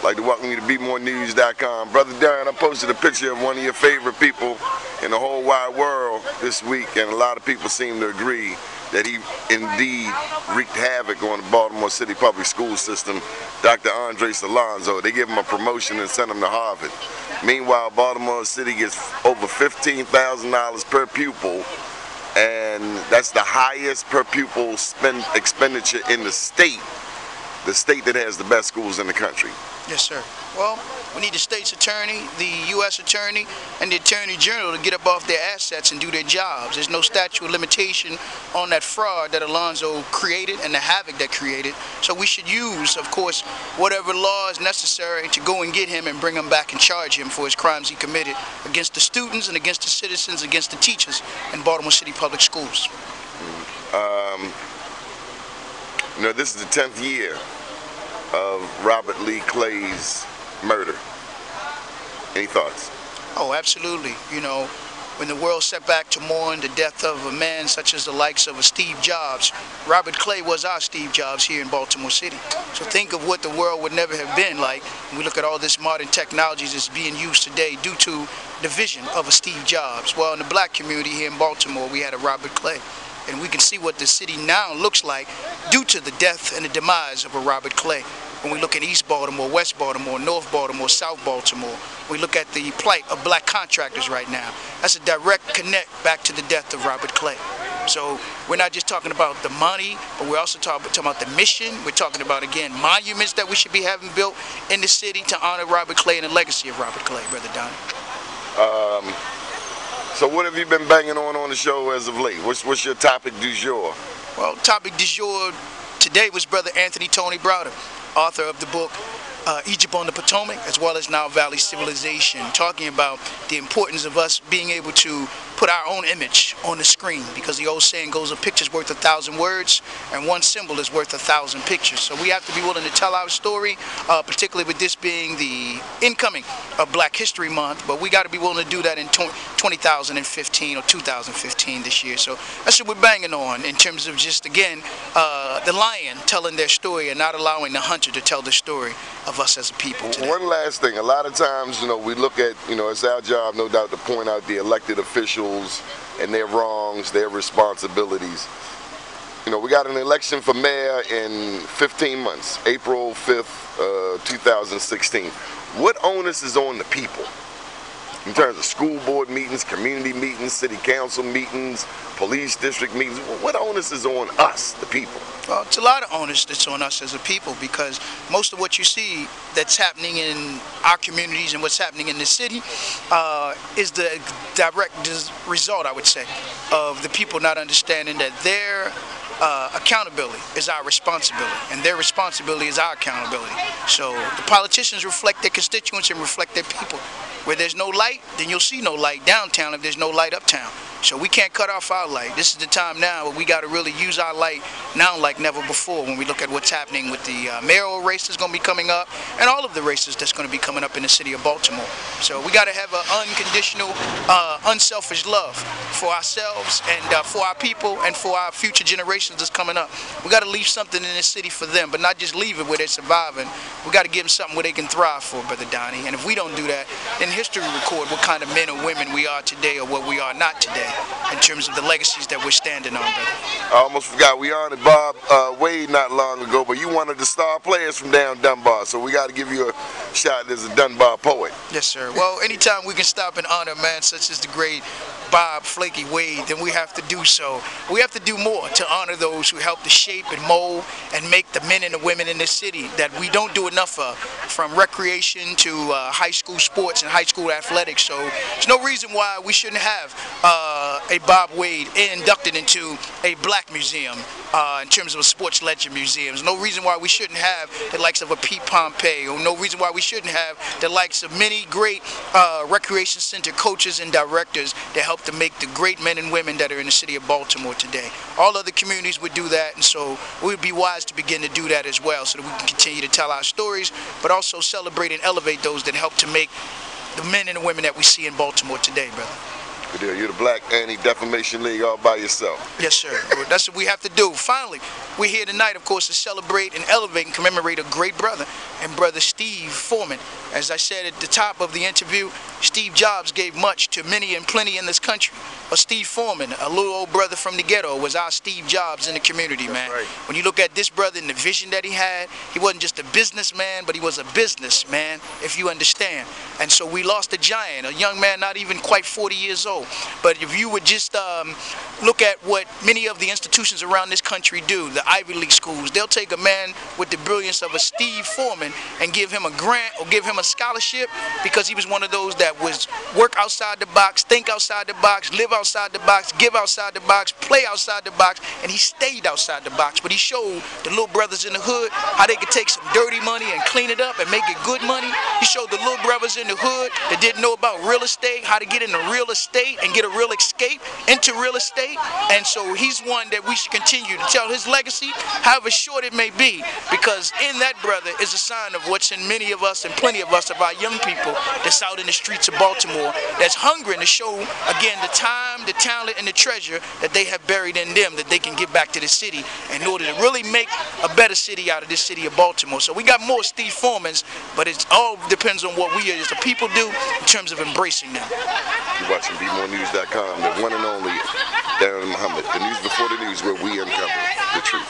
I'd like to welcome you to BeMoreNews.com. Brother Daren, I posted a picture of one of your favorite people in the whole wide world this week, and a lot of people seem to agree that he indeed wreaked havoc on the Baltimore City public school system, Dr. Andres Alonzo. They give him a promotion and sent him to Harvard. Meanwhile, Baltimore City gets over $15,000 per pupil, and that's the highest per pupil expenditure in the state that has the best schools in the country. Yes, sir. Well, we need the state's attorney, the U.S. attorney, and the attorney general to get up off their assets and do their jobs. There's no statute of limitation on that fraud that Alonzo created and the havoc that created. So we should use, of course, whatever law is necessary to go and get him and bring him back and charge him for his crimes he committed against the students and against the citizens, against the teachers in Baltimore City Public Schools. You know, this is the 10th year of Robert Lee Clay's murder. Any thoughts? Oh, absolutely. You know, when the world set back to mourn the death of a man such as the likes of a Steve Jobs, Robert Clay was our Steve Jobs here in Baltimore City. So think of what the world would never have been like when we look at all this modern technologies that's being used today due to the vision of a Steve Jobs. Well, in the black community here in Baltimore, we had a Robert Clay. And we can see what the city now looks like due to the death and the demise of a Robert Clay. When we look at East Baltimore, West Baltimore, North Baltimore, South Baltimore, we look at the plight of black contractors right now. That's a direct connect back to the death of Robert Clay. So we're not just talking about the money, but we're also talking about the mission. We're talking about, again, monuments that we should be having built in the city to honor Robert Clay and the legacy of Robert Clay, Brother Donnie. So what have you been banging on the show as of late? What's your topic du jour? Well, topic du jour today was Brother Anthony Tony Browder, author of the book Egypt on the Potomac, as well as Nile Valley Civilization, talking about the importance of us being able to put our own image on the screen, because the old saying goes, a picture's worth 1,000 words and one symbol is worth 1,000 pictures. So we have to be willing to tell our story, particularly with this being the incoming of Black History Month, but we got to be willing to do that in 2015 or 2015 this year. So that's what we're banging on in terms of just, again, the lion telling their story and not allowing the hunter to tell the story of us as a people today. One last thing, a lot of times, you know, we look at, you know, it's our job, no doubt, to point out the elected officials and their wrongs, their responsibilities. You know, we got an election for mayor in 15 months, April 5th, 2016. What onus is on the people in terms of school board meetings, community meetings, city council meetings, police district meetings? What onus is on us, the people? Well, it's a lot of onus that's on us as a people, because most of what you see that's happening in our communities and what's happening in the city is the direct result, I would say, of the people not understanding that their accountability is our responsibility, and their responsibility is our accountability. So the politicians reflect their constituents and reflect their people. Where there's no light, then you'll see no light downtown if there's no light uptown. So we can't cut off our light. This is the time now where we got to really use our light now like never before, when we look at what's happening with the mayoral race that's going to be coming up and all of the races that's going to be coming up in the city of Baltimore. So we got to have an unconditional, unselfish love for ourselves and for our people and for our future generations that's coming up. We got to leave something in this city for them, but not just leave it where they're surviving. We got to give them something where they can thrive for, Brother Donnie. And if we don't do that, then history will record what kind of men or women we are today or what we are not today, in terms of the legacies that we're standing on, brother. I almost forgot, we honored Bob Wade not long ago, but you one of the star players from down Dunbar, so we got to give you a shot as a Dunbar poet. Yes, sir. Well, anytime we can stop and honor a man such as the great Bob Flaky Wade, then we have to do so. We have to do more to honor those who helped to shape and mold and make the men and the women in this city that we don't do enough of, from recreation to high school sports and high school athletics. So there's no reason why we shouldn't have a Bob Wade inducted into a black museum in terms of a sports legend museum. There's no reason why we shouldn't have the likes of a Pete Pompey, or no reason why we shouldn't have the likes of many great recreation center coaches and directors that help to make the great men and women that are in the city of Baltimore today. All other communities would do that, and so we would be wise to begin to do that as well, so that we can continue to tell our stories, but also celebrate and elevate those that help to make the men and the women that we see in Baltimore today, brother. You're the Black Anti-Defamation League all by yourself. Yes, sir. That's what we have to do. Finally, we're here tonight, of course, to celebrate and elevate and commemorate a great brother, and brother Steve Foreman. As I said at the top of the interview, Steve Jobs gave much to many and plenty in this country. But Steve Foreman, a little old brother from the ghetto, was our Steve Jobs in the community, man. Right. When you look at this brother and the vision that he had, he wasn't just a businessman, but he was a businessman, if you understand. And so we lost a giant, a young man not even quite 40 years old. But if you would just look at what many of the institutions around this country do, the Ivy League schools, they'll take a man with the brilliance of a Steve Foreman and give him a grant or give him a scholarship because he was one of those that was work outside the box, think outside the box, live outside the box, give outside the box, play outside the box, and he stayed outside the box. But he showed the little brothers in the hood how they could take some dirty money and clean it up and make it good money. He showed the little brothers in the hood that didn't know about real estate, how to get into real estate and get a real escape into real estate. And so he's one that we should continue to tell his legacy, however short it may be, because in that brother is a sign of what's in many of us and plenty of us, of our young people that's out in the streets of Baltimore, that's hungry to show, again, the time, the talent, and the treasure that they have buried in them that they can give back to the city in order to really make a better city out of this city of Baltimore. So we got more Steve Foremans, but it all depends on what we as the people do in terms of embracing them. You're watching BMoreNews.com, the one and only Daren Muhammad, the news before the news, where we uncover the truth.